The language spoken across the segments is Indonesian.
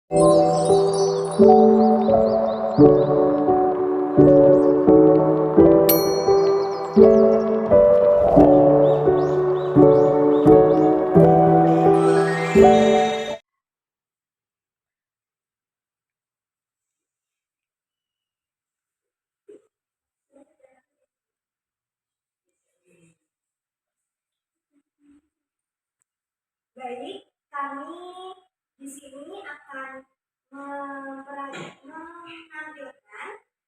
Baik, kami di sini akan menampilkan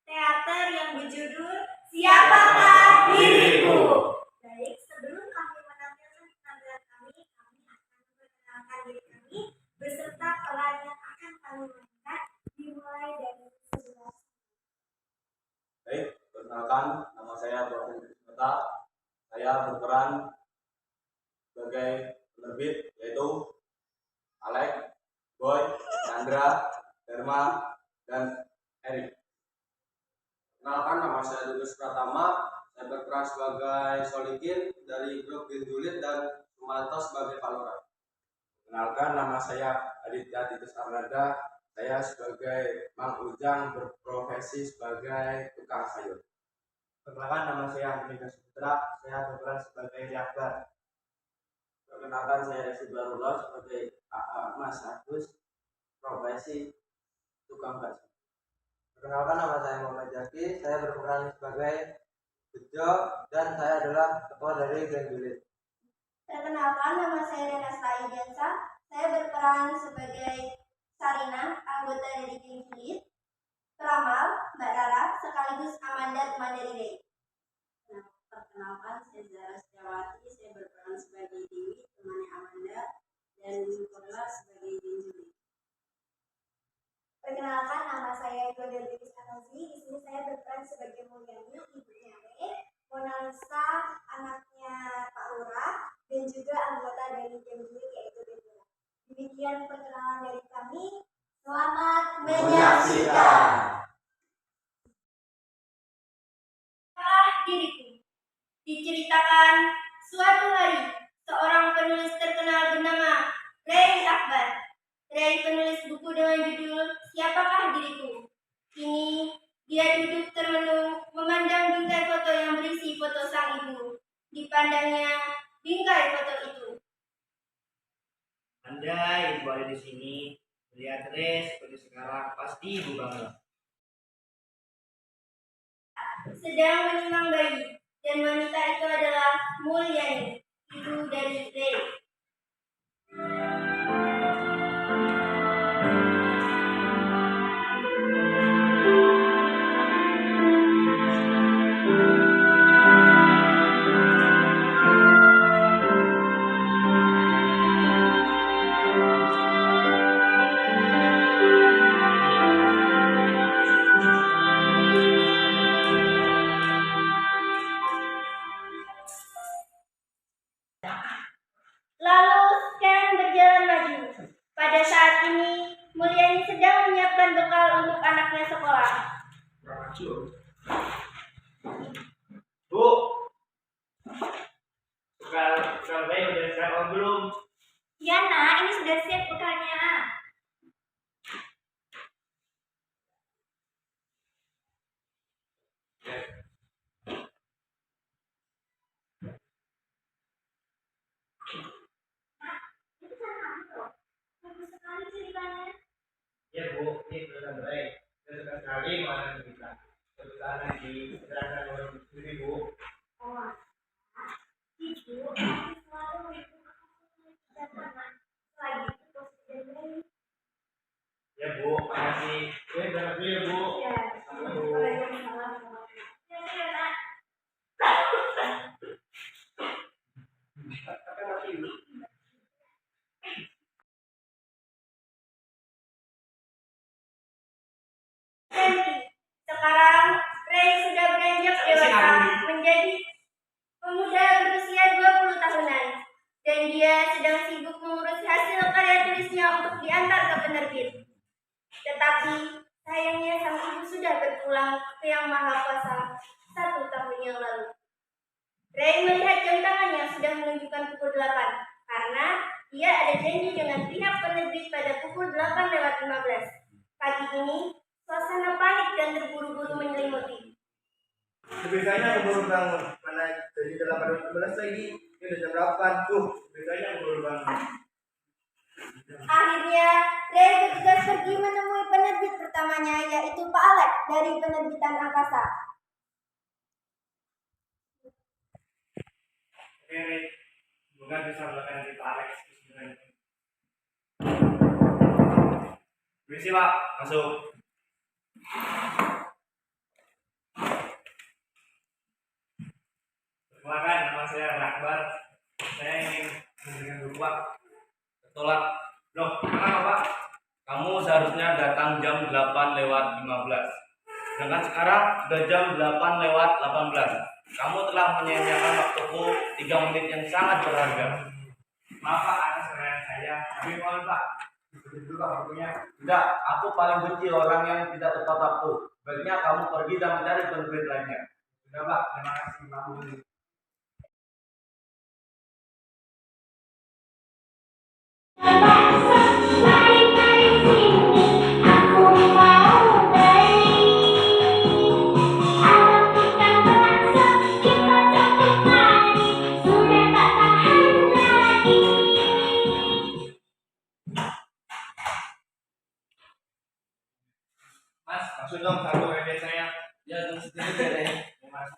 teater yang berjudul Siapakah Diriku? Baik, sebelum kami menampilkan penampilan kami akan memperkenalkan diri kami beserta peran yang akan kami mainkan dimulai dari sebelah. Baik, perkenalkan nama saya Bosen Krismeta. Saya berperan sebagai penerbit yaitu Alex, Boy, Chandra, Dharma, dan Erik. Perkenalkan nama saya Dudus Pratama. Saya berperan sebagai Solikin dari grup Bindulit dan Sumanto sebagai Palura. Perkenalkan nama saya Aditya Titus Arnada. Saya sebagai Mang Ujang berprofesi sebagai tukang sayur. Perkenalkan nama saya Andika Sutra. Saya berperan sebagai Yakbar. Perkenalkan saya Resi Barullah sebagai Mas Agus, profesi tukang bakso. Perkenalkan nama saya Muhammad Jaki, saya berperan sebagai Bejo dan saya adalah ketua dari Geng Dulit. Perkenalkan, nama saya Rena Slaidiansa. Saya berperan sebagai Sarina, anggota dari Geng Dulit. Peramal, Mbak Rara, sekaligus Amanda, teman dari Rey. Perkenalkan, saya Zara Setiawati. Saya berperan sebagai Dewi, temannya Amanda, dan Nicola sebagai Juli. Perkenalkan, nama saya Yoda Dewi Anozi. Di sini saya berperan sebagai Mulyani, ibunya Rey, Mona Lisa, anaknya Pak Lurah, dan juga anggota dari Geng Dulit yaitu Deborah. Demikian perkenalan dari kami. Selamat menyaksikan. Diriku. Diceritakan suatu hari seorang penulis terkenal bernama Ray Akbar. Ray penulis buku dengan judul Siapakah Diriku. Kini dia duduk termenung memandang bingkai foto yang berisi foto sang ibu. Dipandangnya bingkai foto itu. Andai ibu ada di sini, melihat Ray seperti sekarang, pasti ibu bangga. Sedang menimang bayi, dan wanita itu adalah Mulyani, ibu dari Ray. Lalu scan berjalan maju. Pada saat ini, Mulyani sedang menyiapkan bekal untuk anaknya sekolah. Bu, bekal bayi udah siap apa belum? Ya nak, ini sudah siap bekalnya. Bagus sekali ceritanya. Ya Bu, ini kelihatan baik. Saya suka sekali mengenai cerita. Terutama di gerakan orang sendiri Bu. Oh, ibu masih selalu mendukung dan anak. Lagi itu positif dan Ya Bu, makasih. Ya, berangkat dulu ya Bu. ya. Waalaikumsalam. Ya, ya, nak. Sekarang Ray sudah beranjak dewasa menjadi pemuda berusia 20 tahunan dan dia sedang sibuk mengurus hasil karya tulisnya untuk diantar ke penerbit. Tetapi sayangnya sang ibu sudah berpulang ke Yang Maha Kuasa 1 tahun yang lalu. Ray melihat jam tangannya sudah menunjukkan pukul 8 karena Ia ada janji dengan pihak penerbit pada pukul 8:15. Pagi ini, suasana panik dan terburu-buru menyelimuti. Biasanya keburu bangun. Mana jadi 8:15 lagi? Ini udah jam 8 tuh. Biasanya keburu bangun. Akhirnya, Ray bergegas pergi menemui penerbit pertamanya, yaitu Pak Alex dari penerbitan Angkasa. Oke, semoga bisa melakukan kita Alex. Permisi Pak, masuk. Perkenalkan, nama saya Akbar. Saya ingin memberikan buku Pak. Tolak. Loh, kenapa Pak? Kamu seharusnya datang jam 8:15. Sedangkan sekarang sudah jam 8:18. Kamu telah menyia-nyiakan waktuku 3 menit yang sangat berharga. Maaf Pak, atas kesalahan saya. Tapi mohon Pak, ikuti dulu Pak waktunya. Tidak, aku paling benci orang yang tidak tepat waktu. Baiknya kamu pergi dan mencari penerbit lainnya. Sudah Pak, terima kasih Pak Budi. Mas, maksud dong satu WD saya. Ya, tunggu sedikit ya, Ray. Ya, Mas.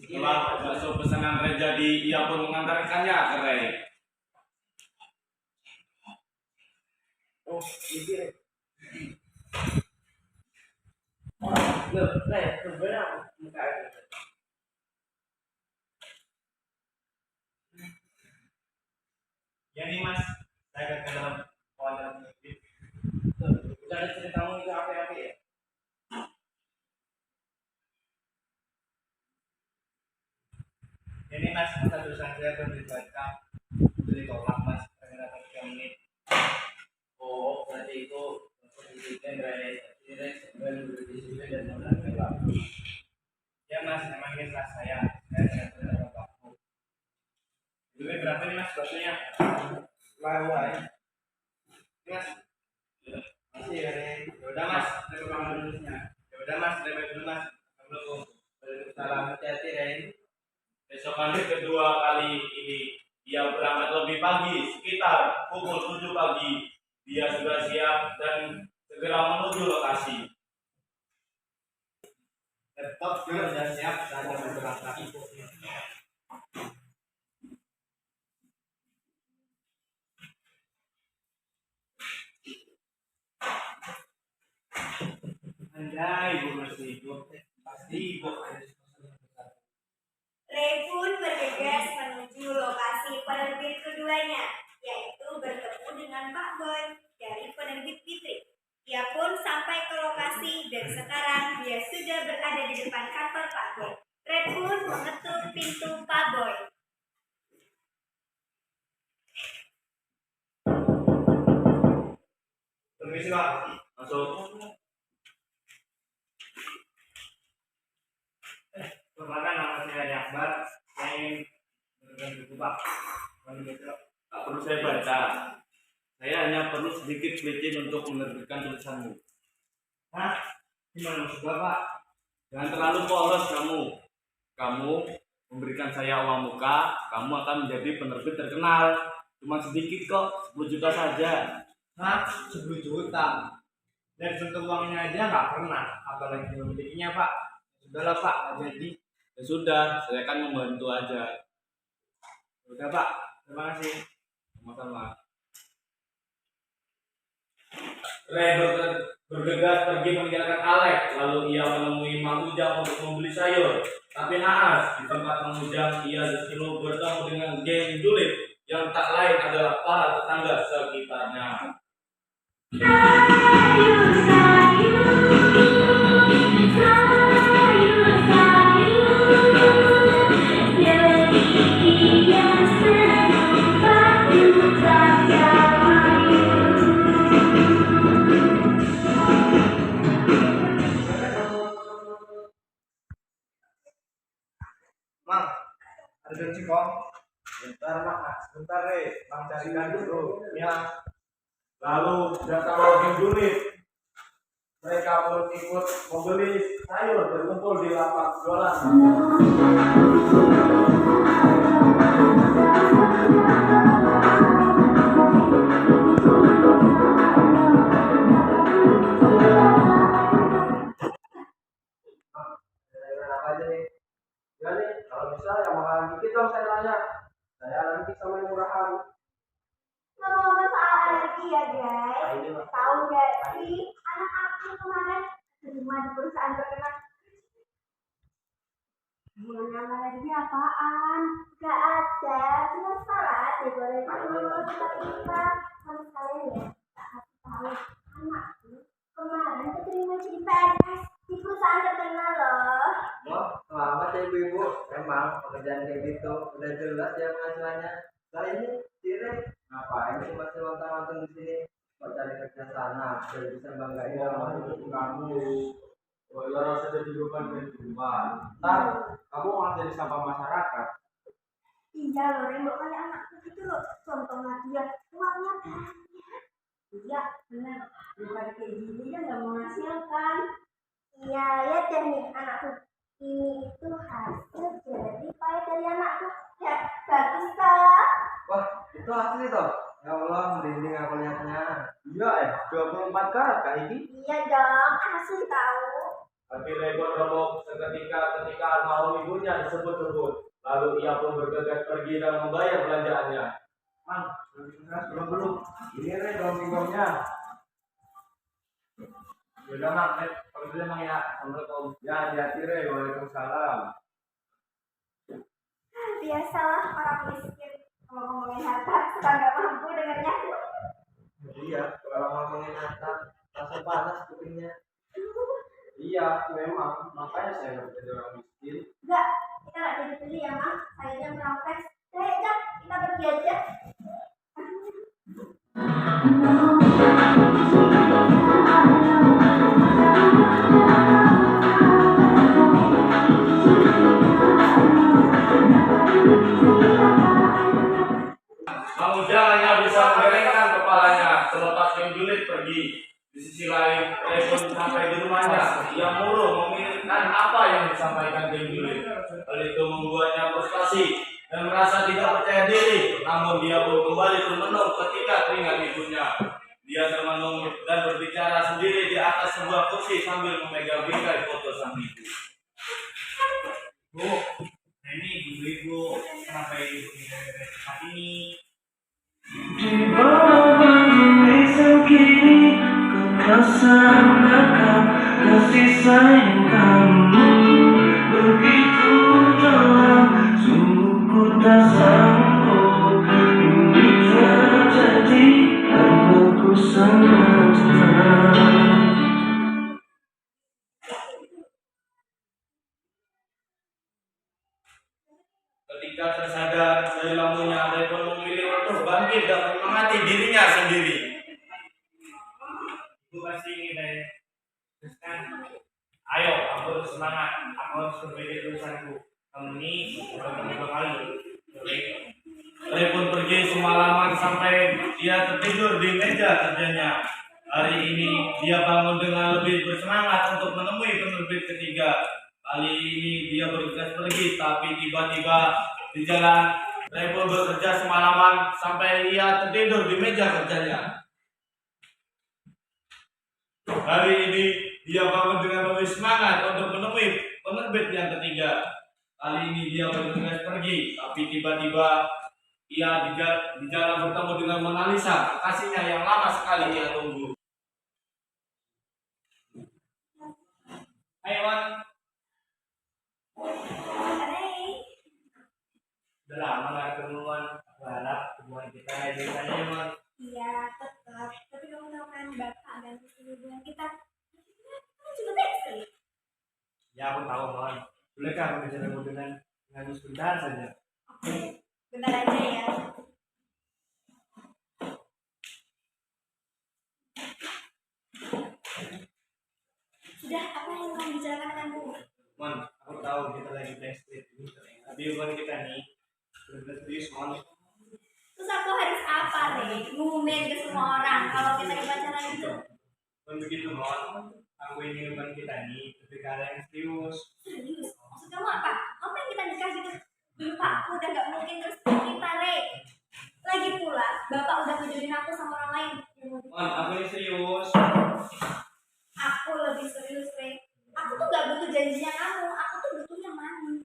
Setelah bakso pesanan Ray jadi, ia pun mengantarkannya ke Ray. Oh, ini Ray. Loh, Ray, sebenarnya muka itu. Ya nih Mas, saya akan ke dalam kawasan penerbit. Udah ada ceritamu itu apa-apa ya? Ya nih Mas, masa tulisan saya belum dibaca. Sudah ditolak Mas, saya dapat 3 menit. Oh, berarti itu disiplin Ray. Ini Ray sebenarnya berdisiplin dan menghargai waktu. Ya Mas, memang ini salah saya. Saya tidak pernah waktu. Duit berapa nih Mas baksonya? Wah. Mas, Masih ya, Ray. yaudah Mas, saya ke kamar dulunya. Yaudah Mas, saya balik dulu Mas. Assalamualaikum. Salam hati-hati, Ray. Besokan kedua kali ini, dia berangkat lebih pagi, sekitar pukul 7 pagi. Dia sudah siap dan segera menuju lokasi. Laptop juga sudah siap, saya mau berangkat. Anjay, ibu masih hidup. Pasti ibu ada di kosan. Ray pun bergegas menuju lokasi penerbit keduanya, yaitu bertemu dengan Pak Boy dari penerbit Fitri. Ia pun sampai ke lokasi dan sekarang dia sudah berada di depan kantor Pak Boy. Ray pun mengetuk pintu Pak Boy. Permisi Pak. Masuk. Perkenalkan nama saya Akbar. Saya ingin memberikan buku Pak. Mohon dibaca. Tak perlu saya baca. Saya hanya perlu sedikit pelitian untuk menerbitkan tulisanmu. Hah? Gimana maksud Bapak? Jangan terlalu polos kamu. Kamu memberikan saya uang muka, kamu akan menjadi penerbit terkenal. Cuma sedikit kok, 10 juta saja. Hah? 10 juta. Dan sentuh uangnya aja nggak pernah. Apalagi memilikinya Pak. Sudahlah Pak, nggak jadi. Ya sudah, saya akan membantu aja. Udah Pak, terima kasih. Sama-sama. Ray bergegas pergi meninggalkan Alex, lalu ia menemui Mang Ujang untuk membeli sayur. Tapi naas, di tempat Mang Ujang, ia justru bertemu dengan geng julid yang tak lain adalah para tetangga sekitarnya. Sayur, sayur, sayur, sayur. Kong. Bentar mak, sebentar deh, bang carikan dulu. Ya. Lalu datang lagi unit. Mereka pun ikut membeli sayur berkumpul di lapak jualan. Sayuran apa aja nih? Ya nih, kalau bisa yang makanan dikit dong sayurannya. Saya nanti sama yang murahan. Ngomong-ngomong soal alergi ya guys, Nah, ini Mas. tahu nggak sih anak aku kemarin terima di perusahaan terkenal. Yang alergi apaan? Gak ada, cuma salah digoreng dulu sama kita. Sama sekalian ya, tak kasih tahu anakku kemarin keterima jadi PNS di perusahaan terkenal loh. Wah, selamat ya ibu-ibu. Memang pekerjaan kayak gitu udah jelas ya penghasilannya. Kali ini Cire, ngapain sih masih nonton-nonton di sini? Kok cari kerja sana, biar bisa banggain sama ibu kamu. Wajar saja dihidupan dari rumah. Ntar kamu malah jadi sampah masyarakat. Iya loh, Rembo kayak anakku gitu loh. Contohnya dia, uangnya banyak. Iya, benar. Bukan kayak gini ya nggak menghasilkan. Iya, lihat deh nih anakku. Ini itu hasil jadi payah dari anakku. Ya, bagus toh. Wah, itu asli toh. Ya Allah, merinding aku lihatnya. Iya 24 karat kah ini? Iya dong, asli tahu. Tapi Rebon roboh ketika almarhum ibunya disebut-sebut. Lalu ia pun bergegas pergi dan membayar belanjaannya. Man, belum. Ini Re dalam pinggangnya. Yaudah mak, kalau gitu emang ya. Assalamualaikum. Ya, hati-hati Re. Waalaikumsalam. Biasalah orang miskin. Kalau ngomongin harta, suka nggak mampu dengarnya. Iya, kalau ngomongin harta, langsung panas kupingnya. Iya, memang. Makanya saya nggak jadi orang miskin. Enggak, kita nggak jadi beli ya, Mang. Sayurnya merompes. Cak, kita pergi aja. Mang Ujang hanya bisa menggelengkan kepalanya selepas penjulit pergi. Di sisi lain, Rebon sampai di rumahnya. Ia murung memikirkan apa yang disampaikan penjulit. Hal itu membuatnya frustasi dan merasa tidak percaya diri. Namun dia pun kembali termenung ketika teringat ibunya. Dia termenung dan berbicara sendiri di atas sebuah kursi sambil memegang bingkai foto sang ibu. Bu, nah ini ibu-ibu. Kenapa ibu tempat ini? Di bawah barisan kini ku rasakan kasih sayang kamu begitu dalam, sungguh ku tak sanggup ini terjadi karena ku sangat cinta. Ketika tersadar dari lampunya, Rebon memilih untuk bangkit dan menyemangati dirinya sendiri. Ibu pasti ini deh. Terus kan, ayo aku harus semangat. Aku harus berbeda urusanku. Kamu ini baru kedua kali. Oke. Rebon pergi semalaman sampai dia tertidur di meja kerjanya. Hari ini dia bangun dengan lebih bersemangat untuk menemui penerbit ketiga. Kali ini dia bergegas pergi, tapi tiba-tiba di jalan Rebon bekerja semalaman sampai ia tertidur di meja kerjanya. Hari ini dia bangun dengan lebih semangat untuk menemui penerbit yang ketiga. Kali ini dia bergegas pergi, tapi tiba-tiba ia di jalan bertemu dengan Mona Lisa, kekasihnya yang lama sekali ia tunggu. Ayo, Wan. Hey. Udah lama gak ketemuan. Aku harap hubungan kita jadi aja ya, Wan. Iya, tetap. Tapi kamu tahu kan bapak dan hubungan kita. Kita juga tekstil. Ya aku tahu, Wan. Bolehkah aku bicara dengan sebentar saja? Oke, bentar aja ya. Sudah, apa yang kamu bicarakan denganku? Wan, aku tahu kita lagi tekstil ini, tapi hubungan kita nih serius mon. Terus aku harus apa, Rey? Ngumumin ke semua orang kalau kita udah pacaran itu. Bukan begitu mon. Aku ini bukan kita nih, tapi kalian yang serius. Serius? Maksud kamu apa? Ngapain kita nikah gitu? Dulu Pak, aku udah gak mungkin terus kita, Rey. Lagi pula, Bapak udah ngejodohin aku sama orang lain. Mon, aku ini serius. Aku lebih serius, Rey. Aku tuh gak butuh janjinya kamu. Aku tuh butuhnya money.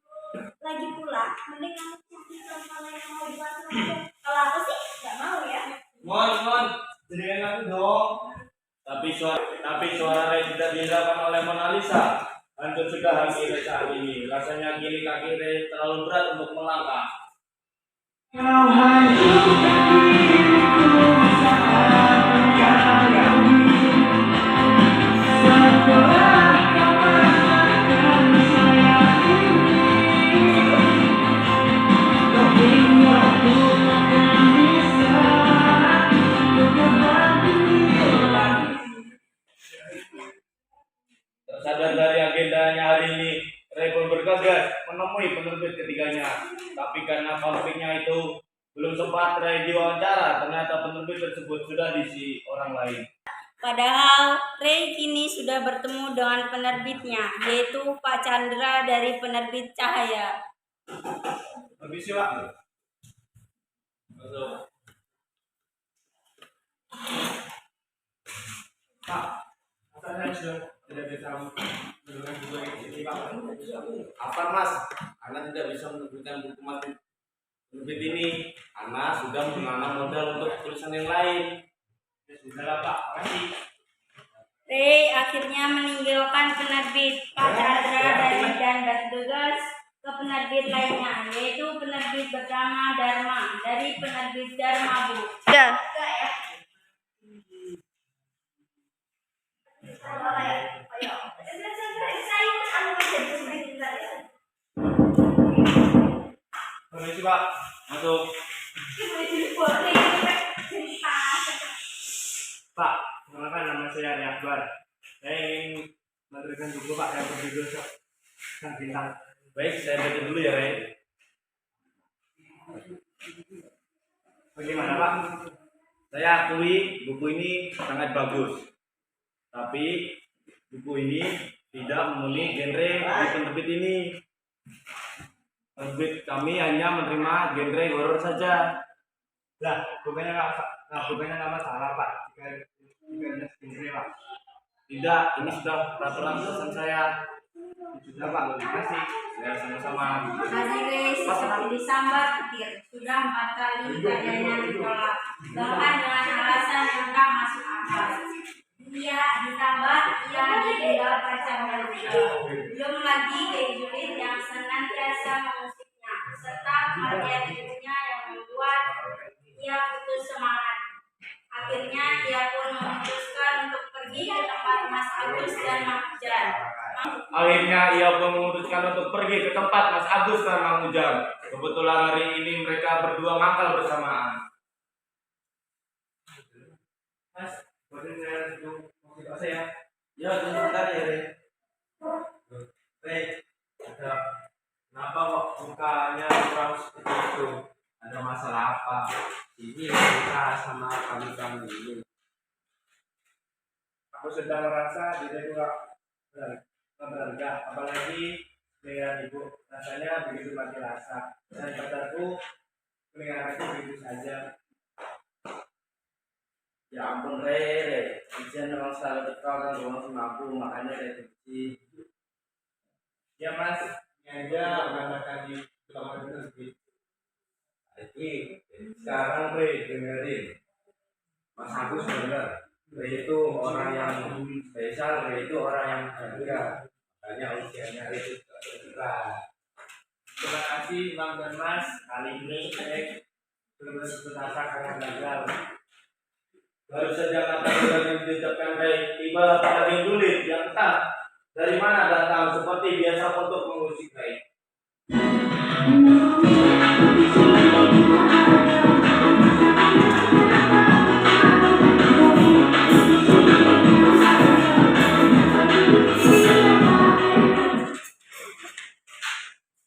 Lagi pula, mending kamu cari perempuan lain yang mau dipacarin aja. Kalau aku sih gak mau ya. Mon, jadikan aku dong. Tapi suara Ray tidak didengarkan oleh Mona Lisa. Hancur sudah hati Ray saat ini. Rasanya kini kaki Ray terlalu berat untuk melangkah. Kau hanyutku saat menyayangi. Setelah kau merasakan sayangi, kau hingga aku akan bisa kembali lagi. Tersadar dari agendanya hari ini, Ray pun bergegas menemui penerbit ketiganya. Tapi karena konfliknya itu belum sempat Ray diwawancara, ternyata penerbit tersebut sudah diisi orang lain. Padahal Ray kini sudah bertemu dengan penerbitnya, yaitu Pak Chandra dari penerbit Cahaya. Permisi Pak. Masuk. Pak, saya sudah tidak bisa menentukan buku ini Pak. Apa Mas? Anda tidak bisa menerbitkan buku mati penerbit ini. Anda sudah menanam modal untuk tulisan yang lain. Ya sudahlah Pak, makasih. Ray akhirnya meninggalkan penerbit Pak Chandra dan bergegas ke penerbit lainnya, yaitu penerbit bernama Dharma dari penerbit Dharma Bu. Ya. Permisi Pak, masuk. Pak, kenalkan nama saya Ari Akbar. Saya ingin menerbitkan buku Pak yang berjudul Sang Bintang. Baik, saya baca dulu ya, Ray. Bagaimana Pak? Saya akui buku ini sangat bagus. Tapi buku ini tidak memenuhi genre di penerbit ini. Penerbit kami hanya menerima genre horor saja. Lah, bukannya nggak masalah Pak. Jika ini sendiri Pak. Tidak, ini sudah peraturan pesan saya. Sudah Pak, terima kasih. Ya, sama-sama. Haji Ray seperti disambar petir, sudah 4 kali karyanya ditolak, bahkan dengan alasan yang tak masuk akal. Ia disambar, ia ditinggal pacar barunya. Belum lagi Juliet yang senantiasa mengusiknya, serta kematian ibunya yang membuat ia putus semangat. Akhirnya ia pun memutuskan untuk pergi ke tempat Mas Agus dan Mang Ujang. Kebetulan hari ini mereka berdua mangkal bersamaan. Mas, boleh saya duduk mobil saya? Ya, tunggu sebentar ya, Ray. Ray, kenapa kok mukanya kurang seperti itu? Ada masalah apa? Ini kita sama kami ini. Aku sedang merasa diri kurang berharga, apalagi dengan ibu. Rasanya begitu mati rasa. Dan pacarku mendengarkanku begitu saja. Ya ampun, Ray. Ijen memang selalu dekal kan rumah sama aku, makanya Ray benci. Ya Mas, ini aja mengatakan di kamar tersebut. Sekarang Ray dengerin. Mas Agus benar. Ray itu orang yang spesial, Ray itu orang yang berharga. Makanya usianya Ray itu berharga. Terima kasih Bang dan Mas. Kali ini saya benar-benar asa karena gagal. Baru saja kata-kata yang diucapkan Ray, tiba pada Juliet yang entah dari mana datang seperti biasa untuk mengusik Ray.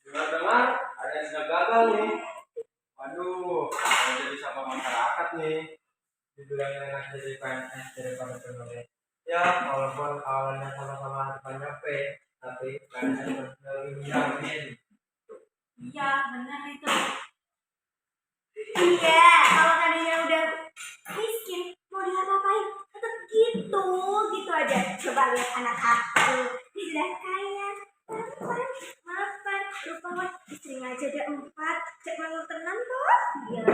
Dengar-dengar ada yang sudah gagal nih. Waduh, masyarakat nih. Dibilang enak jadi PNS daripada penulis. Ya, walaupun awalnya sama-sama depannya P, tapi PNS lebih yakin. Iya, benar itu. Iya, kalau tadinya udah miskin, mau diapa-apain, tetap gitu aja. Coba lihat anak aku, dia sudah kaya, mapan, rupawan, istrinya aja ada 4, cek manul tenan toh. Iya,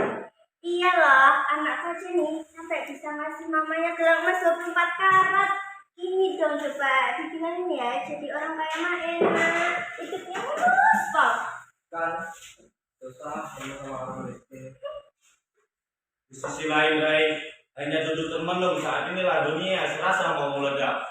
iya loh, anakku aja nih sampai bisa ngasih mamanya gelang emas 24 karat. Ini dong coba dibilangin ya, jadi orang kaya mah enak, hidupnya mulus kok. Kan susah sama orang miskin. Di sisi lain, Ray, hanya duduk termenung saat inilah dunia serasa mau meledak.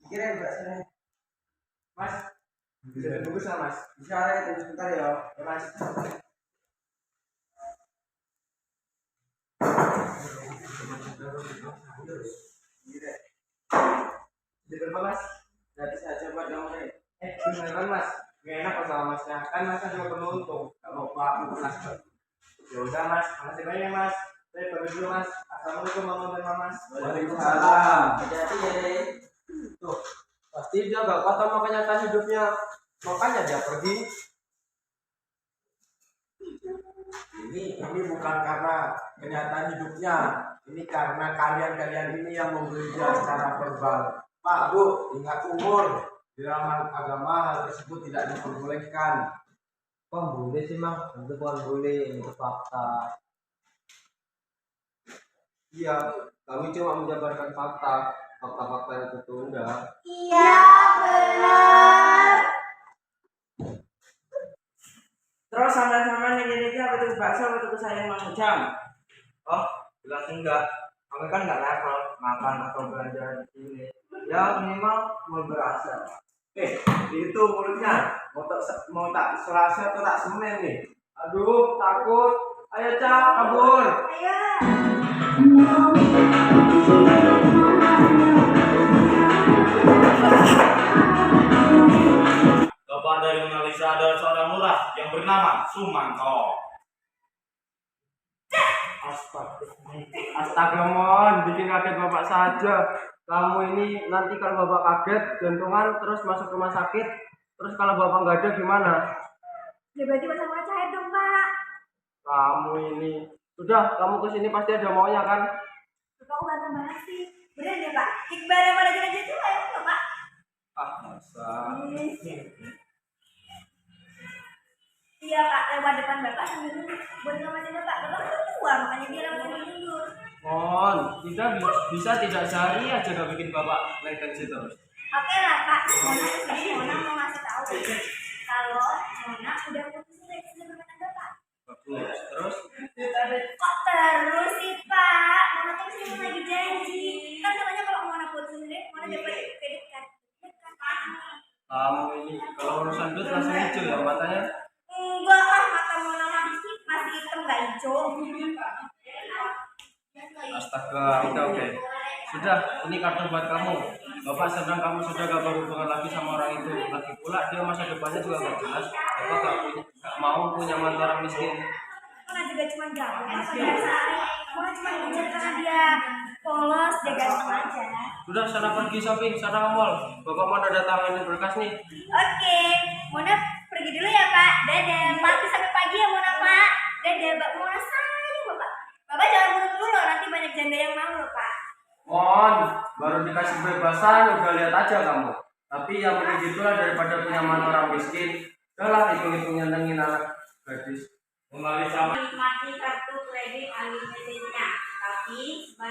Kira Mbak sini. Mas, bisa ditunggu sama Mas. Bisa tunggu sebentar ya, Mas. Bener Mas, nanti saya coba dong nih. Beneran Mas, gak enak kok sama Masnya. Kan Masnya juga beruntung, kalau Pak Mas. Ya udah Mas, makasih banyak Mas. Saya pergi dulu Mas. Assalamualaikum warahmatullahi wabarakatuh. Waalaikumsalam. Hati-hati ya. Tuh, pasti dia gak kuat sama kenyataan hidupnya. Makanya dia pergi. Ini bukan karena kenyataan hidupnya, ini karena kalian ini yang memberi dia secara verbal. Pak, Bu, ingat umur. Di dalam agama hal tersebut tidak diperbolehkan. Kok boleh sih Mang? Itu bukan boleh, itu fakta. Iya, kami cuma menjabarkan fakta. Fakta-fakta yang tertunda. Iya, benar. Terus sama-sama nih apa tuh bakso atau sayang Mang Ujang? Oh, jelas enggak. Kami kan nggak level makan atau belanja di sini. Ya minimal mau berasa. Itu mulutnya. Mau tak selasa atau tak semen nih? Aduh, takut. Ayo Cak, kabur. Ayo. Bapak dari Mona Lisa adalah seorang lurah yang bernama Sumanto. Astaga mon, bikin kaget bapak saja. Kamu ini nanti kalau bapak kaget, jantungan terus masuk rumah sakit. Terus kalau bapak nggak ada gimana? Ya berarti bersama saya dong, Pak. Kamu ini sudah, kamu kesini pasti ada maunya kan? Bapak aku bantah banget sih. Bener deh, Pak. Iqbal yang pada jalan itu ayo nggak, Pak? Ah masa. Iya, Pak. Lewat depan Bapak sambil nunduk. Buat ngamatin Bapak. Bapak kan tua, makanya dia langsung mundur. Mon, kita bisa tidak sehari aja gak bikin bapak naik tensi terus. Oke lah, Pak. Mona mau ngasih tahu kalau Mona udah putus sama Bapak. Bagus. Terus? Kok terus sih, Pak? Mona tuh sih lagi janji. Kan katanya kalau Mona putus Mona dapat kredit card. Kamu ini kalau urusan duit langsung hijau ya matanya. Enggak, mata Mona masih hitam nggak hijau. Astaga, oke. Sudah, ini kartu buat kamu. Bapak sedang kamu sudah gak berhubungan lagi sama orang itu. Lagi pula dia masa depannya juga gak jelas. Bapak gak mau punya mantu orang miskin. Mona juga cuma gabung sama dia sehari. Mona cuma ngejar karena dia polos, dia ganteng aja. Sudah, sana pergi shopping, sana ke mall. Bapak mau ada tanganin berkas nih. Oke, Mona pergi dulu ya, Pak. Dadah. Pasti sampai pagi ya, Mona, Pak. Dadah, Mbak Mona sayang, Bapak. Bapak jangan buru-buru loh, nanti banyak janda yang mau loh, Pak. Mon, baru dikasih bebasan udah lihat aja kamu. Tapi yang penting gitulah daripada punya mantu orang miskin. Udah lah, hitung-hitung nyantengin anak gadis. Mona Lisa Menikmati kartu kredit unlimited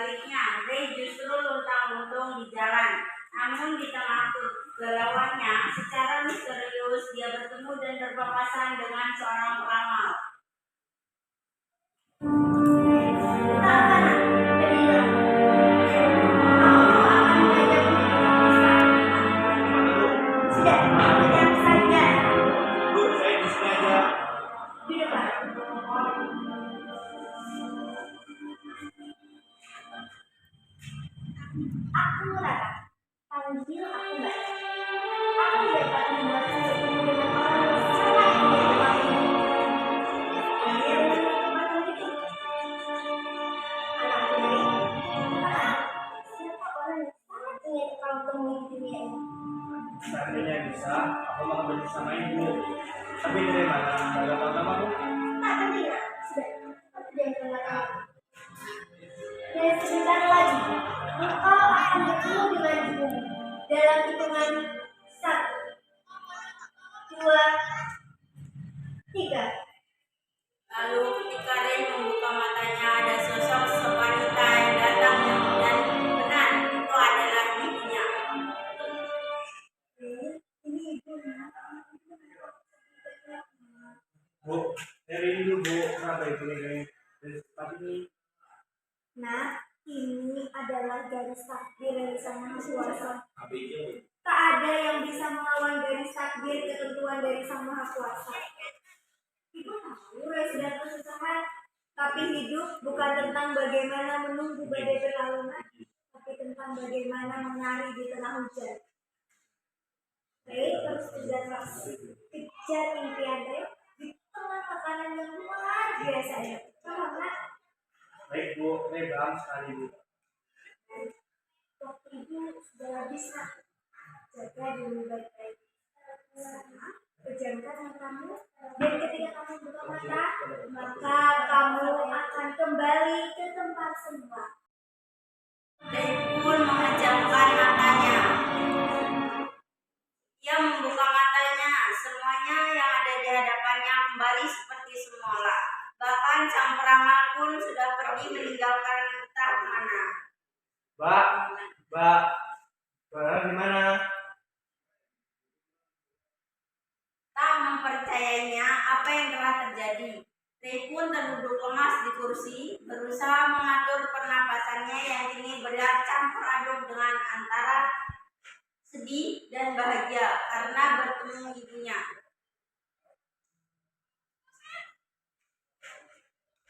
sebaliknya, Ray justru luntang-lantung di jalan. Namun di tengah kegalauannya, secara misterius dia bertemu dan berpapasan dengan seorang peramal. Tak apa nak, berilah. Aku akan mengajarmu dengan pisah. Sudah, diam saja. Bu, saya di sini aja. Duduklah. Aku Rara. Panggil aku Mbak. Aku dapat membuatmu bertemu dengan orang yang sangat menyenangkan. Dia memiliki kekuatan itu. Anak baik. Siapa orang yang sangat ingin kau temui di dunia ini? Seandainya bisa, aku mau bersama ibu. Tapi dari mana? Dari agama Bu? Tak penting nak. Sudah. Aku yang mengatakan. Dan sebentar lagi, engkau akan bertemu dengan ibumu dalam hitungan 1, 2, 3. Lalu ketika Ray membuka matanya, ada sosok sewanita yang datang dan benar itu adalah ibunya. Ini ibunya. Bu, dari dulu Bu, kenapa itu nih? Dari tempat ini. Nah, ini adalah garis takdir yang Sang Maha Kuasa. Tapi itu. Tak ada yang bisa melawan garis takdir ketentuan dari Sang Maha Kuasa. Ibu tahu Ray sedang kesusahan, tapi hidup bukan tentang bagaimana menunggu badai berlalu, tapi tentang bagaimana menari di tengah hujan. Ray terus kerja keras, kejar impian Ray di tengah tekanan yang luar biasa ya. Paham nak? Baik Bu, saya paham sekali Bu. Waktu ibu sudah habis nak. Jaga dulu baik-baik. Sekarang pejamkan matamu dan ketika kamu buka mata, maka kamu akan kembali ke tempat semula. Ray pun memejamkan matanya. Ia membuka matanya, semuanya yang ada di hadapannya kembali seperti semula. Bahkan sang peramal pun sudah pergi meninggalkan entah kemana. Mbak, Mbak, Mbak gimana? Tak mempercayainya apa yang telah terjadi. Ray pun terduduk lemas di kursi, berusaha mengatur pernapasannya yang kini bercampur aduk dengan antara sedih dan bahagia karena bertemu ibunya.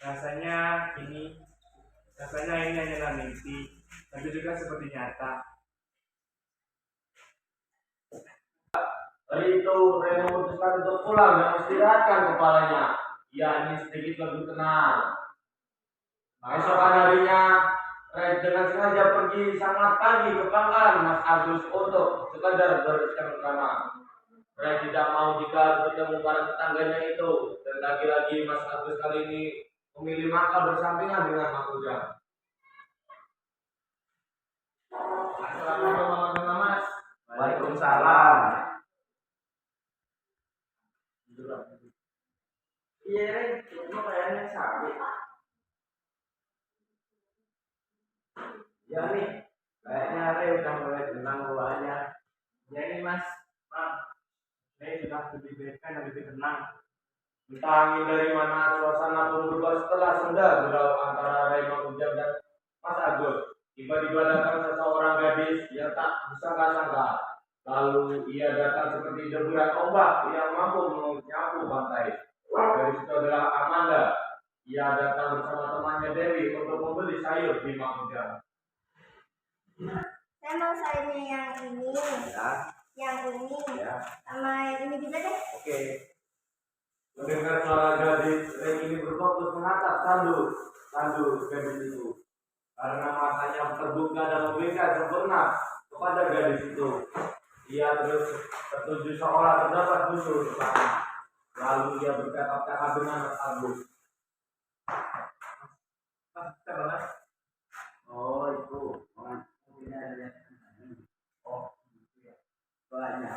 Rasanya ini hanyalah mimpi, tapi juga seperti nyata. Hari itu Ray memutuskan untuk pulang dan istirahatkan kepalanya. Ia ingin sedikit lebih tenang. Esokan harinya, Ray dengan sengaja pergi sangat pagi ke pangkalan Mas Agus untuk sekadar bercengkrama. Ray tidak mau jika harus bertemu para tetangganya itu, dan lagi-lagi Mas Agus kali ini memilih makan bersampingan dengan Mang Ujang. Assalamualaikum Mas. Waalaikumsalam. Iya Ray, cuma kayaknya sapi. Ya nih, kayaknya Ray udah mulai tenang bawaannya. Ya ini Mas, saya sudah lebih baik dan lebih tenang. Entah angin dari mana suasana pun berubah setelah senda berlalu antara Ray Mang Ujang dan Mas Agus. Tiba-tiba datang seseorang gadis yang tak disangka-sangka. Lalu ia datang seperti deburan ombak yang mampu menyapu pantai. Gadis itu adalah Amanda. Ia datang bersama temannya Dewi untuk membeli sayur di Mang Ujang. Saya mau sayurnya yang ini, Ya, sama yang ini juga deh. Oke. Mendengar suara gadis, Ray ini berfokus menatap tandu gadis itu. Karena matanya terbuka dan memberikan sempurna kepada gadis itu. Ia terus tertuju seolah terdapat musuh di sana. Lalu ia bercakap-cakap dengan Mas Agus. oh itu. Banyak.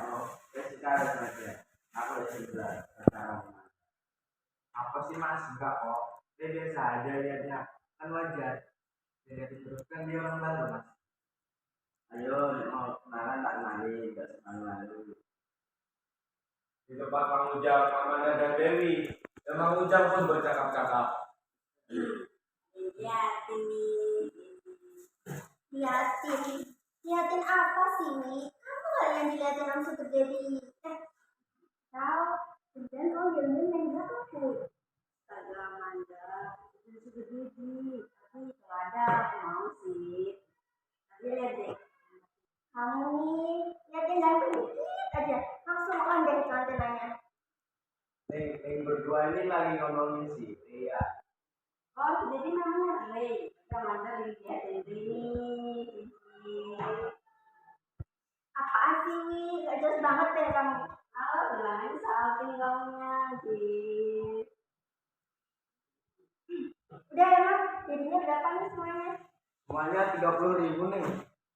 Ya sekarang saja. Aku sudah sekarang. Apa sih Mas? Enggak kok. Saya biasa aja lihatnya. Kan wajar. Tidak diteruskan di orang baru, Mas. Ayo, mau kenalan tak kenali, gak malu-malu. Di tempat Mang Ujang, Amanda dan Dewi. Dan Mang Ujang pun bercakap-cakap. Liatin nih. Liatin. Liatin apa sih, Mi? Kamu nggak yang diliatin langsung terjadi? Tahu? Kemudian kau diamin main belakangku. Astaga Amanda, itu segede tapi kalau ada aku mau sih. Tapi lihat deh. Kamu nih, liatin ganteng dikit aja. Langsung on deh itu antenanya. Nih berdua ini lagi ngomongin si Ria. Oh, jadi namanya Ray. Amanda lagi liatin ini. Apaan sih, Mi? Gak jelas banget deh kamu. Ah, bilangin soal pinggangnya, Ji. Udah ya, Mas. Jadinya berapa nih semuanya? Semuanya 30.000 nih.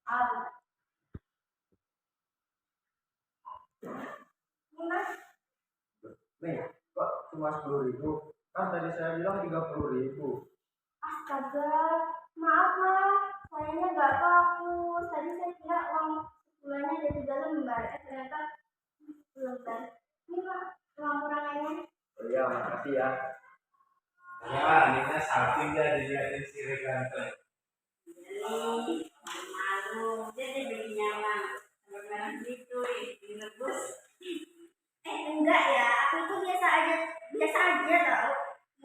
Ah, Ini, Mas. Nih, kok cuma 10.000? Kan tadi saya bilang 30.000. Astaga, maaf Mas, sayangnya gak fokus. Tadi saya kira uang bulannya ada 3 lembar, ternyata 10 lembar. Ini Mas, uang kurangannya. Oh iya, makasih ya. Ya, ini samping dia dilihatin si Ray ganteng. ini malu. Jadi bikin nyaman. Sampai merah gitu, direbus. Enggak ya, aku itu biasa aja tau.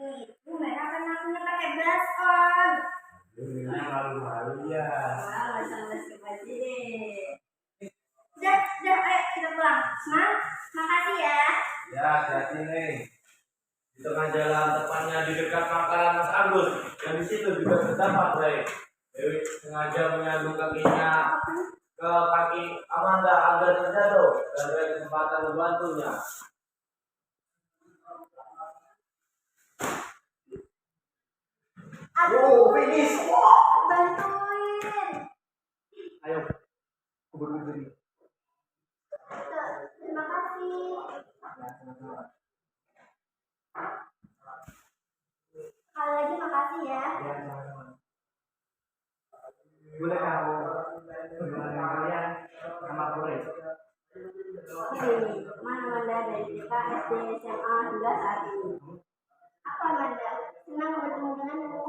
Nih, itu merah karena aku pakai blush on. Ini malu-malu ya. Wah, basa-basi baju deh. Udah, ayo kita pulang. Mas, makasih ya. Ya, hati-hati nih. Di tengah jalan tepatnya di dekat pangkalan Mas Agus. Dan di situ juga terdapat Ray. Dewi sengaja menyandung kakinya ke kaki Amanda agar terjatuh dan Ray kesempatan membantunya. Aduh, finish. bantuin. Ayo, kubur diri. Terima kasih. Sekali lagi makasih ya. Ya, sama-sama. Boleh kamu hubungan kalian sama Puri? Ini, mana Amanda dari TK, SD, SMA, hingga saat ini. Apa Amanda? Senang bertemu denganmu.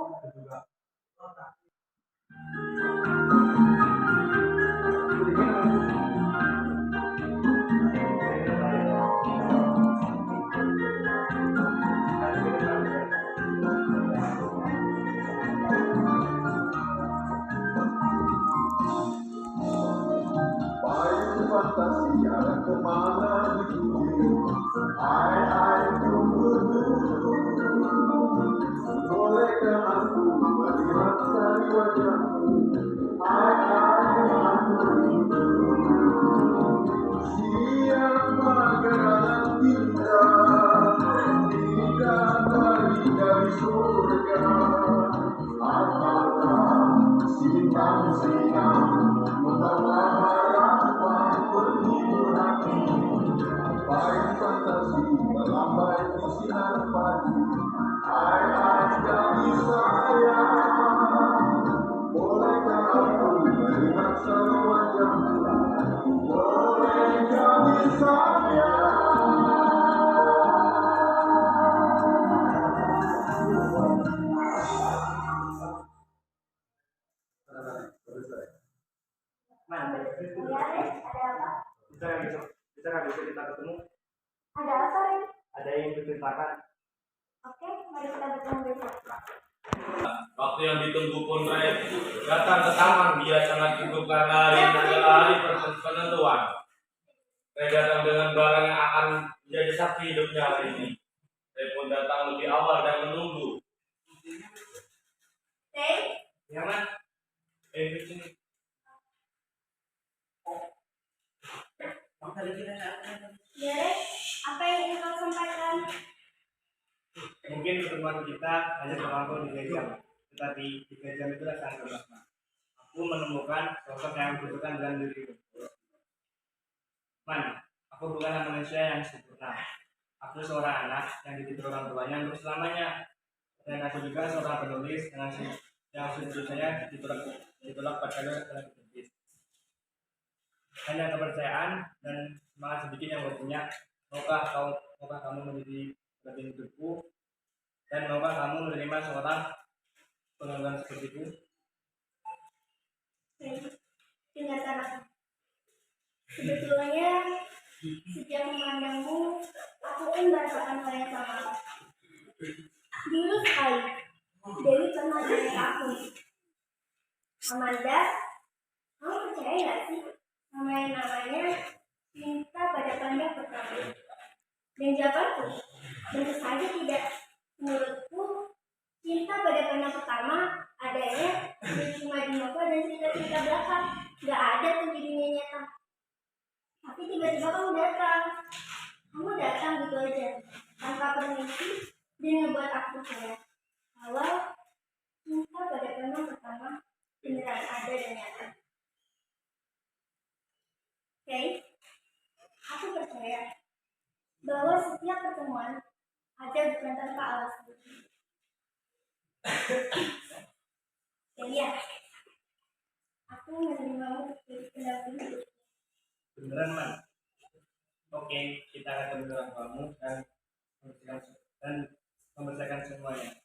Baik fantasia kemana dituju. Hai tunggu dulu. Bolehkah aku melihat dari wajahmu? Hai aku rindu. Siapa gerangan bidadari dari surga? Apakah simpang-siang membawa harapan penghibur hati? Baik fantasi melambai di sinar pagi. Hai gadis sayang, bolehkah aku melihat sari wajahmu? Boleh gadis sayang. Man, Ya, Ren, ada apa? bisa nggak bisa kita ketemu? Ada apa, Ren? Ada yang diceritakan. Oke, mari kita bertemu besok. Waktu yang ditunggu pun Ray datang ke taman. Dia sangat gugup karena hari ini adalah hari penentuan. Ray datang dengan barang yang akan menjadi saksi hidupnya hari ini. Ray pun datang lebih awal dan menunggu. Ren, Ya kan? Di sini. ya Ren, apa yang ingin kau sampaikan? Mungkin pertemuan kita hanya berlangsung 3 jam, tetapi 3 jam itu sangat bermakna. Aku menemukan sosok yang berhubungan dengan diriku. Man, aku bukanlah manusia yang sempurna. Aku seorang anak yang dididik orang tuanya untuk selamanya. Dan aku juga seorang penulis dengan yang sesungguhnya ditolak pada telah diterbit. Hanya kepercayaan dan semangat sedikit yang berpunya. Maukah kamu menjadi lebih hidupku, dan maukah kamu menerima seorang pengangguran sepertiku? Dengarkan aku. Sebetulnya setiap memandangmu, aku ingin merasakan hal yang sama. Dulu sekali, Dewi pernah tanya aku, Amanda, kamu percaya gak sih sama yang namanya cinta pada pandang pertama? Dan jawabanku, tentu saja tidak. Menurutku, cinta pada pandang pertama adanya cuma di novel dan cerita-cerita belakang. Gak ada tuh di dunia nyata. Tapi tiba-tiba kamu datang. Kamu datang gitu aja, tanpa permisi, dan ngebuat aku percaya kalau cinta pada pandang pertama beneran ada dan nyata. Oke, aku percaya bahwa setiap pertemuan ada bukan tanpa alasan. Jadi ya, aku menerimamu sebagai pendamping. Beneran man? Oke, kita akan mendengar kamu dan membacakan semuanya.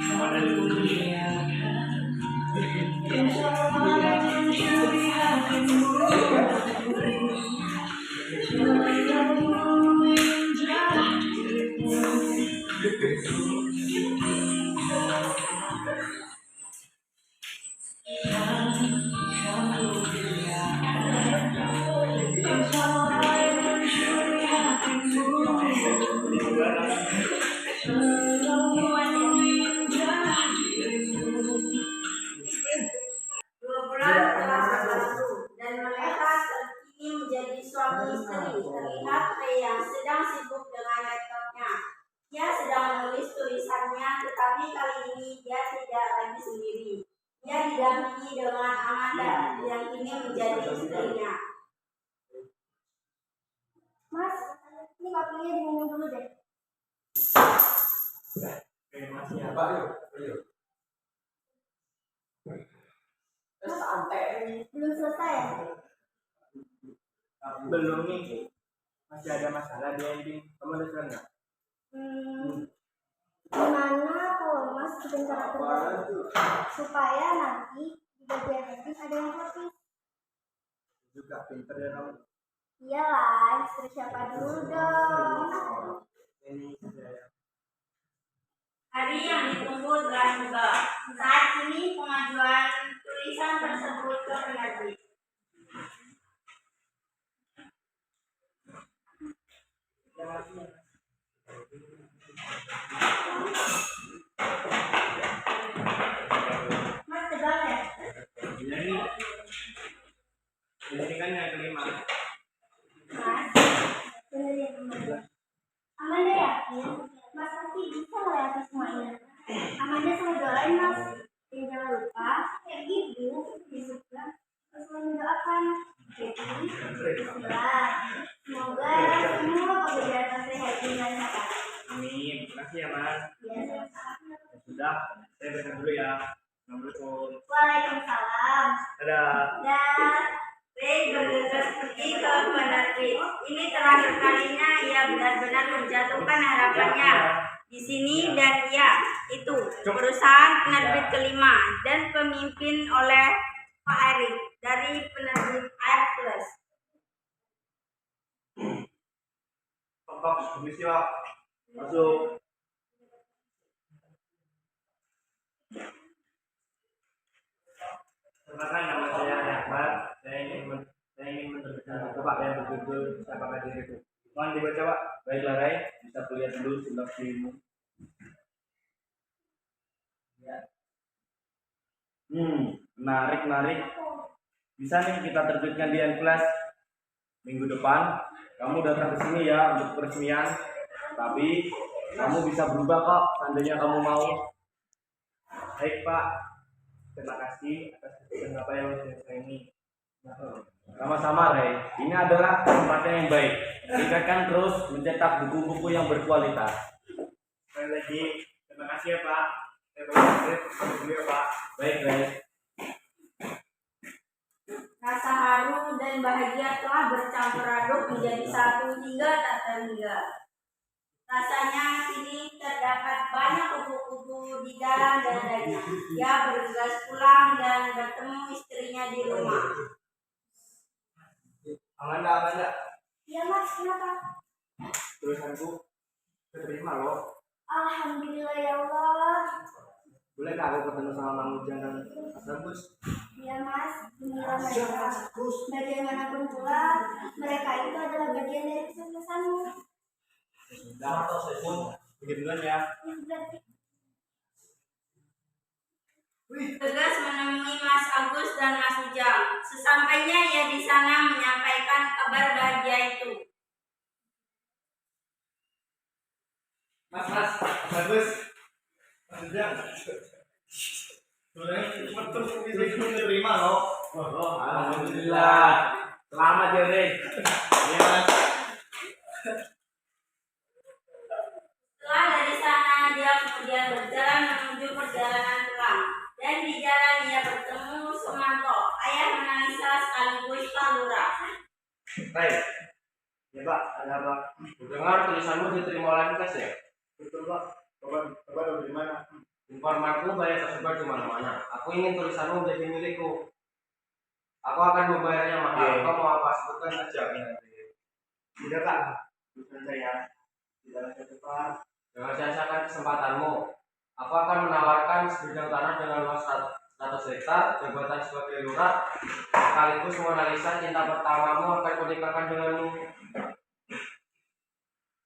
Kepada dunia suami istri, terlihat Ray yang sedang sibuk dengan laptopnya. Dia sedang menulis tulisannya, tetapi kali ini dia tidak lagi sendiri. Dia didampingi dengan Amanda yang kini menjadi istrinya. Mas, ini kopinya diminum dulu deh. Oke, masih ya. Pak, yuk. Belum selesai ya? Belum nih, masih ada masalah di ending. Kamu udah selesai nggak? Gimana kalau Mas bikin karakter baru supaya nanti di bagian ending ada yang happy? Juga pinter ya kamu. Iyalah, istri siapa dulu dong? Ini saya. Hari yang ditunggu telah tiba. Saat ini pengajuan tulisan tersebut ke penerbit. Mas tegang ya? Ini kan yang kelima. Mas, benerin Amanda. Amanda yakin Mas pasti bisa melewati semua ini. Amanda selalu doain Mas. Dan jangan lupa, ibu di surga selalu mendoakan. Jadi, bismillah. Semoga semua pekerjaan Mas sehat dan lancar. Amin. Terima kasih ya Mas. Ya, sama-sama. Ya sudah, saya berangkat dulu ya. Assalamualaikum. Waalaikumsalam. Dadah. Dan Ray bergegas pergi ke penerbit. Ini terakhir kalinya ia benar-benar menjatuhkan harapannya di sini, dan ya, itu perusahaan penerbit kelima dan pemimpin oleh Pak Erik dari penerbit Air Plus. Pak, permisi Pak. Masuk. Perkenalkan, nama saya Akbar. Saya ingin menerbitkan buku Pak yang berjudul Siapakah Diriku. Mohon dibaca Pak. Baiklah Ray, bisa kulihat dulu sinopsimu. Ya. Menarik. Bisa nih kita terbitkan di N-Class. Minggu depan kamu datang ke sini ya untuk peresmian. Tapi kamu bisa berubah kok seandainya kamu mau. Baik Pak. Terima kasih atas kesempatan apa yang saya ini. Sama-sama, Ray. Ini adalah kesempatan yang baik. Tingkatkan terus mencetak buku-buku yang berkualitas. Sekali lagi, terima kasih ya Pak. Saya banyak dulu ya Pak. Baik, Ray. Rasa haru dan bahagia telah bercampur aduk menjadi satu hingga tak terhingga. Rasanya kini terdapat banyak kupu-kupu di dalam dadanya. Dia bergegas pulang dan bertemu istrinya di rumah. Amanda, Ya mas, kenapa? tulisanku keterima loh. Alhamdulillah ya Allah. Boleh nggak aku ketemu sama Mang Ujang dan Mas Agus? Ya mas, inilah mereka. Bagaimanapun pula, mereka itu adalah bagian dari kesuksesanmu. Sudah, saya pun pergi duluan ya. Bergegas menemui Mas Agus dan Mas Ujang. Sesampainya ia di sana menyampaikan kabar bahagia itu. Mas Agus, Mas Ujang. Sebenarnya betul itu menerima loh. Oh, alhamdulillah. Selamat ya, Ray. Iya Mas. Setelah dari sana, dia kemudian berjalan menuju perjalanan pulang. Dan di jalan ia bertemu Sumanto, ayah menangisa sekaligus Pak Lurah. Baik. Ya Pak, ada apa? Dengar tulisanmu diterima oleh MKes ya? Betul Pak. Bapak tahu dari mana? Informanku banyak tersebar di mana-mana. Aku ingin tulisanmu menjadi milikku. Aku akan membayarnya mahal. Kau mau apa? Sebutkan saja. Tidak Kak. Tulisan saya tidak tersebar. Jangan sia-siakan kesempatanmu. Aku akan menawarkan sebidang tanah dengan luas 100 hektar, jabatan sebagai lurah, sekaligus menganalisa cinta pertamamu akan kunikahkan denganmu.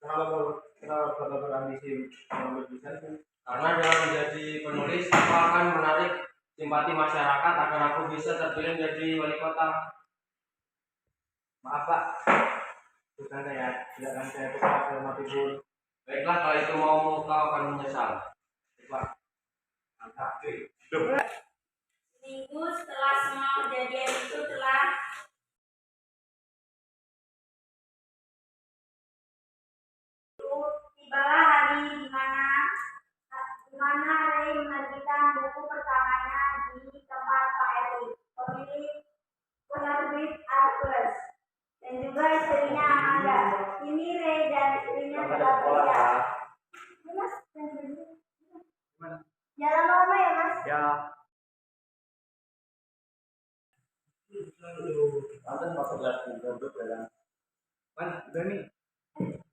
Kenapa Bapak berambisi mengambil tulisanku? Karena dengan menjadi penulis, aku akan menarik simpati masyarakat agar aku bisa terpilih menjadi wali kota. Maaf Pak. Tulisan saya tidak akan saya tukar ke mati pun. Baiklah, kalau itu maumu, kau akan menyesal. Pak. Mantap. Seminggu setelah semua kejadian itu telah tibalah hari di mana Ray menerbitkan buku pertamanya di tempat Pak Eri, pemilik penerbit Argus, dan juga istrinya Amanda. Ini Ray dan istrinya telah bekerja. Mas, jangan lama ya mas. Ya. Pantas masuk lagi untuk jalan. Mas, udah nih.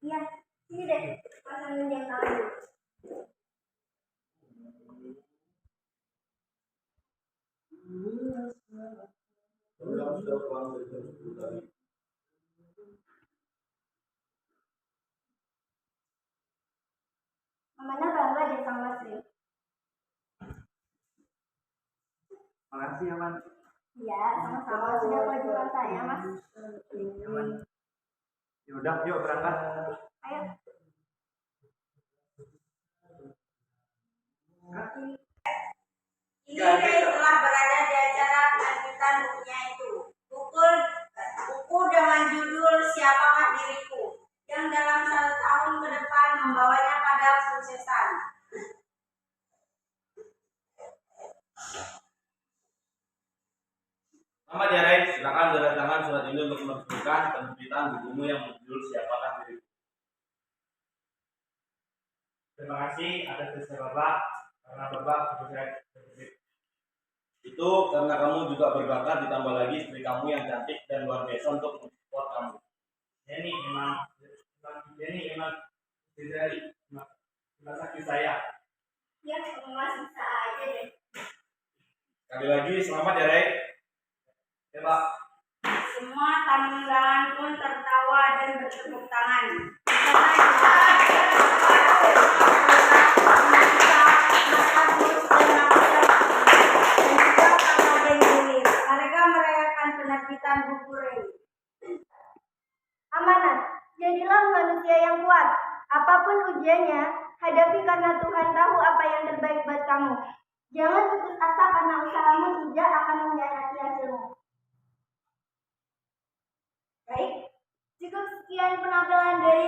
Iya, sini deh. Pasangin jam tangan dulu. Kamu sudah pulang dari jam 10 tadi. Amanda bangga deh sama Mas Ray. Makasih ya Mas. Iya, sama-sama sudah kewajiban saya mas. Yaudah, yuk berangkat. Ayo. Ini Ray telah berada di acara penerbitan bukunya itu. Buku dengan judul Siapakah Diriku, yang dalam 1 tahun ke depan membawanya pada kesuksesan. Selamat ya, Ray. Silakan tanda tangan surat ini untuk meresmikan penerbitan bukumu yang berjudul Siapakah Diriku. Terima kasih atas kerja Bapak. Karena Bapak sudah terbit. Itu karena kamu juga berbakat, ditambah lagi istri kamu yang cantik dan luar biasa untuk mensupport kamu. Ini memang dari sakit saya. Ya, mas bisa aja deh. Sekali lagi selamat ya, Ray. Ya Pak. Semua tamu undangan pun tertawa dan bertepuk tangan. Mereka merayakan penerbitan buku Ray. Amanat, jadilah manusia yang kuat. Apapun ujiannya, hadapi karena Tuhan tahu apa yang terbaik buat kamu. Jangan putus asa karena usahamu tidak akan mengkhianati hasilmu. penampilan dari